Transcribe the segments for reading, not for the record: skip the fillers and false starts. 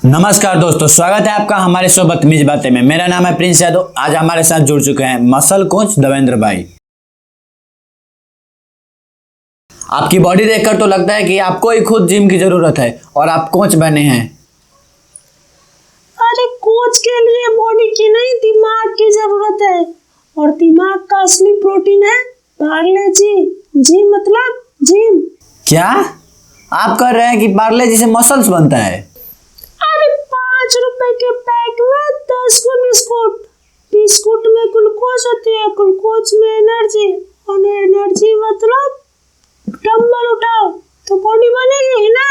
नमस्कार दोस्तों, स्वागत है आपका हमारे शो बदतमीज बातें में। मेरा नाम है प्रिंस यादव। आज हमारे साथ जुड़ चुके हैं मसल कोच देवेंद्र भाई। आपकी बॉडी देखकर तो लगता है कि आपको ही खुद जिम की जरूरत है और आप कोच बने हैं। अरे कोच के लिए बॉडी की नहीं, दिमाग की जरूरत है। और दिमाग का असली प्रोटीन है पार्ले जी। जी मतलब जिम। क्या आप कह रहे हैं कि पार्ले जी से मसल्स बनता है? अरे 5 रुपए के पैक में 10 को बिस्कुट। बिस्कुट में ग्लूकोज होती है, ग्लूकोज में एनर्जी, और एनर्जी मतलब डंबल उठाओ तो बॉडी बनेगी ही ना।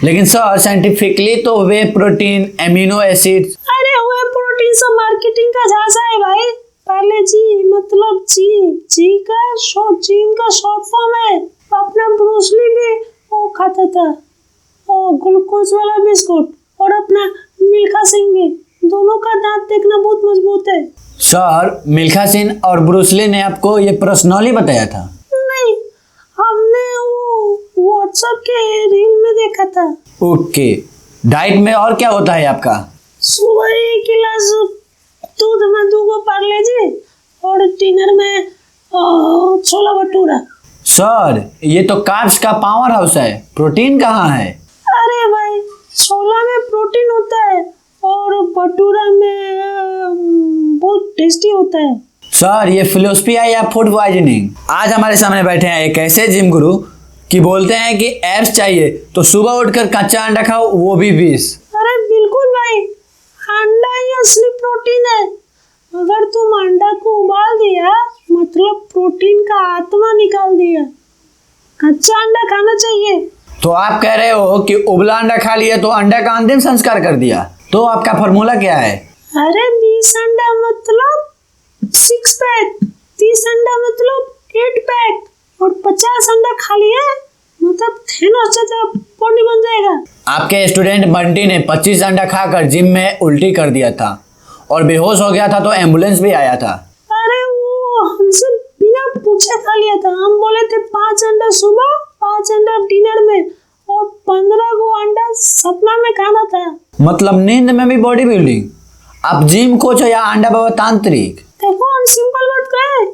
लेकिन सर साइंटिफिकली तो वे प्रोटीन, एमिनो एसिड। अरे वे प्रोटीन सब मार्केटिंग का झांसा है भाई। पार्ले जी मतलब जी का शॉर्ट फॉर्म है। अपना ब्रूसली भी वो खाता था, वो ग्लूकोज वाला बिस्कुट, और अपना मिल्खा सिंह भी। दोनों का दांत देखना बहुत मजबूत है। सर मिल्खा सिंह और ब्रूसली ने आपको ये पर्सनली बताया था? नहीं, हमने वो व्हाट्सएप के रील में देखा था। ओके, डाइट में और क्या होता है आपका? सुबह 1 गिलास दूध में 2 पार्ले जी, और डिनर में छोला भटूरा। सर ये तो कार्ब्स का पावर हाउस है, प्रोटीन कहाँ है? अरे भाई, छोला में प्रोटीन होता है और भटूरा में बहुत टेस्टी होता है। सर ये फिलोसफी है या फूड पॉइजनिंग? आज हमारे सामने बैठे हैं एक ऐसे जिम गुरु कि बोलते हैं कि एब्स चाहिए तो सुबह उठकर कच्चा अंडा खाओ, वो भी 20। अरे बिल्कुल भाई, अंडा ही असली प्रोटीन है। अगर तुम अंडा को उबाल दिया मतलब प्रोटीन का आत्मा निकाल दिया। कच्चा अंडा खाना चाहिए। तो आप कह रहे हो कि उबला अंडा खा लिया तो अंडा का अंतिम संस्कार कर दिया? तो आपका फॉर्मूला क्या है? अरे 20 अंडा मतलब 6 पैक, 30 अंडा मतलब 8 पैक, और 50 अंडा खा लिया मतलब थेनोस जैसा बॉडी बन जाएगा। आपके स्टूडेंट बंटी ने 25 अंडा खाकर जिम में उल्टी कर दिया था और बेहोश हो गया था, तो एम्बुलेंस भी आया था। अरे वो हमसे बिना पूछे खा लिया था। हम बोले थे 5 अंडा सुबह, 5 अंडा डिनर में, और 15 को अंडा सपना में खाना था। मतलब नींद में भी बॉडी बिल्डिंग? आप जिम कोच हो या अंडा बाबा तांत्रिक? देखो हम सिंपल बात कहें,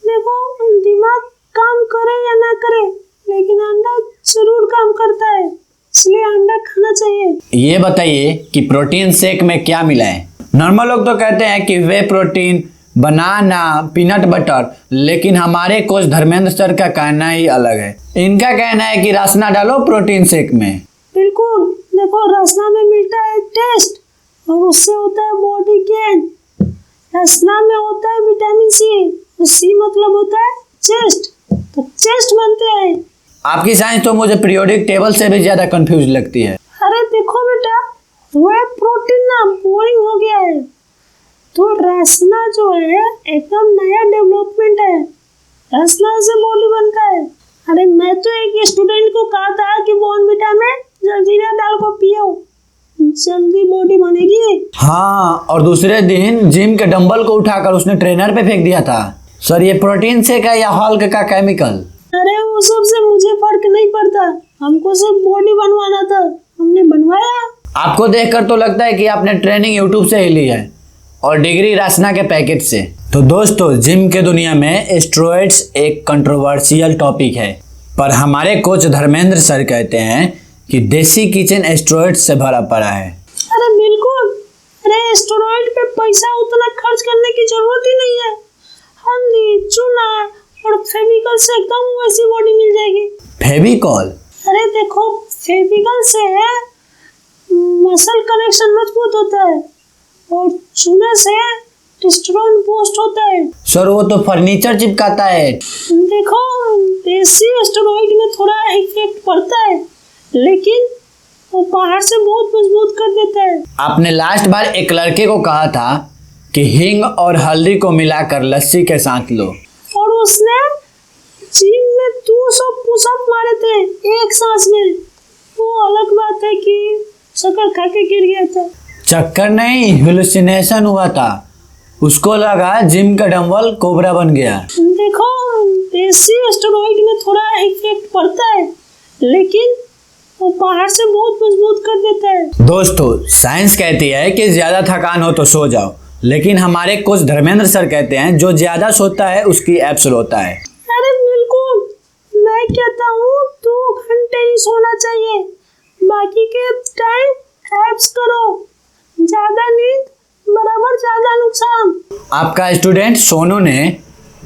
देखो दिमाग काम करे या ना करे, लेकिन अंडा जरूर काम करता है, इसलिए अंडा खाना चाहिए। ये बताइए कि प्रोटीन शेक में क्या मिला है? नॉर्मल लोग तो कहते हैं कि वे प्रोटीन, बनाना, पीनट बटर, लेकिन हमारे कोच धर्मेंद्र सर का कहना ही अलग है। इनका कहना है कि रासना डालो प्रोटीन शेक में। बिल्कुल, देखो रासना में मिलता है टेस्ट, और उससे होता है बॉडी गेन। रासना में होता है विटामिन सी मतलब होता है चेस्ट, तो चेस्ट बनते हैं। आपकी साइंस तो मुझे पीरियोडिक टेबल से भी ज्यादा कंफ्यूज लगती है। अरे देखो बेटा, वह प्रोटीन ना बोरिंग हो गया है, तो रासना जो है एकदम नया डेवलपमेंट है। रासना से बॉडी बनता है। अरे मैं तो एक स्टूडेंट को कहा था कि बॉर्नविटा में जलजीरा डाल को पियो, जल्दी बॉडी बनेगी। हाँ, और दूसरे दिन जिम के डंबल को उठाकर उसने ट्रेनर पे फेंक दिया था। सर ये प्रोटीन शेक है या हल्क का केमिकल? अरे वो सब से मुझे फर्क नहीं पड़ता, हमको सिर्फ बॉडी बनवाना था, हमने बनवाया। आपको देखकर तो लगता है कि आपने ट्रेनिंग यूट्यूब से ही ली है और डिग्री रासना के पैकेट से। तो दोस्तों, जिम के दुनिया में स्टेरॉइड्स एक कंट्रोवर्शियल टॉपिक है, पर हमारे कोच धर्मेंद्र सर कहते हैं कि देसी किचन स्टेरॉइड्स से भरा पड़ा है। अरे बिल्कुल, अरे स्टेरॉइड पे पैसा उतना खर्च करने की जरूरत ही नहीं है। हल्दी, चूना और फेविकॉल से एकदम वैसी बॉडी मिल जाएगी। फेविकॉल? अरे देखो, फेविकॉल से मसल कनेक्शन मजबूत होता है, और चूना से टेस्टोस्टेरोन बूस्ट होता है। सर वो तो फर्नीचर चिपकाता है। देखो देसी स्टेरॉइड में थोड़ा इफेक्ट पड़ता है, लेकिन वो बाहर से बहुत मजबूत कर देता है। आपने लास्ट बार एक लड़के को कहा था कि हींग और हल्दी को मिलाकर लस्सी के साथ लो, और उसने जिम में 200 पुशअप मारे थे एक सांस में। वो अलग बात है कि शक्कर खा के गिर गया था। चक्कर नहीं, हेलुसिनेशन हुआ था। उसको लगा जिम का डंबल कोबरा बन गया। देखो देसी स्टेरॉइड में थोड़ा इफेक्ट पड़ता है, लेकिन वो पहाड़ से बहुत मजबूत कर देता है। दोस्तों साइंस कहती है कि ज्यादा थकान हो तो सो जाओ, लेकिन हमारे कोच धर्मेंद्र सर कहते हैं जो ज्यादा सोता है उसकी एब्स होता है। अरे बिल्कुल, मैं कहता हूँ 2 घंटे ही सोना चाहिए, बाकी के टाइम एब्स करो। ज्यादा नींद बराबर ज्यादा नुकसान। आपका स्टूडेंट सोनू ने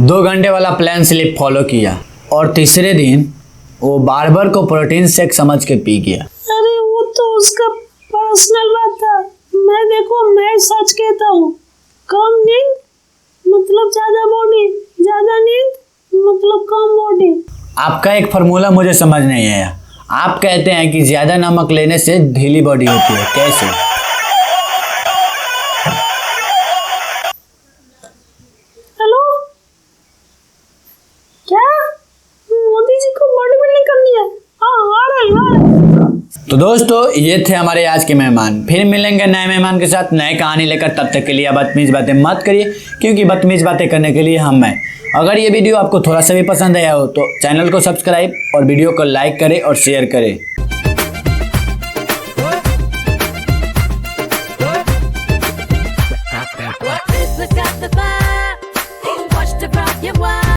2 घंटे वाला प्लान स्लिप फॉलो किया और तीसरे दिन वो बार्बर को प्रोटीन शेक समझ के पी गया। अरे वो तो उसका पर्सनल बात था। मैं सच कहता हूँ, कम नींद मतलब ज्यादा बॉडी, ज्यादा नींद मतलब कम बॉडी। आपका एक फार्मूला मुझे समझ नहीं आया। आप कहते हैं कि ज्यादा नमक लेने से ढीली बॉडी होती है, कैसे? हेलो, क्या मोदी जी को बॉडी बिल्डिंग करनी है? हाँ, आ रहे। तो दोस्तों ये थे हमारे आज के मेहमान। फिर मिलेंगे नए मेहमान के साथ नई कहानी लेकर। तब तक के लिए बदतमीज बातें मत करिए, क्योंकि बदतमीज बातें करने के लिए हम हैं। अगर ये वीडियो आपको थोड़ा सा भी पसंद आया हो तो चैनल को सब्सक्राइब और वीडियो को लाइक करें और शेयर करें।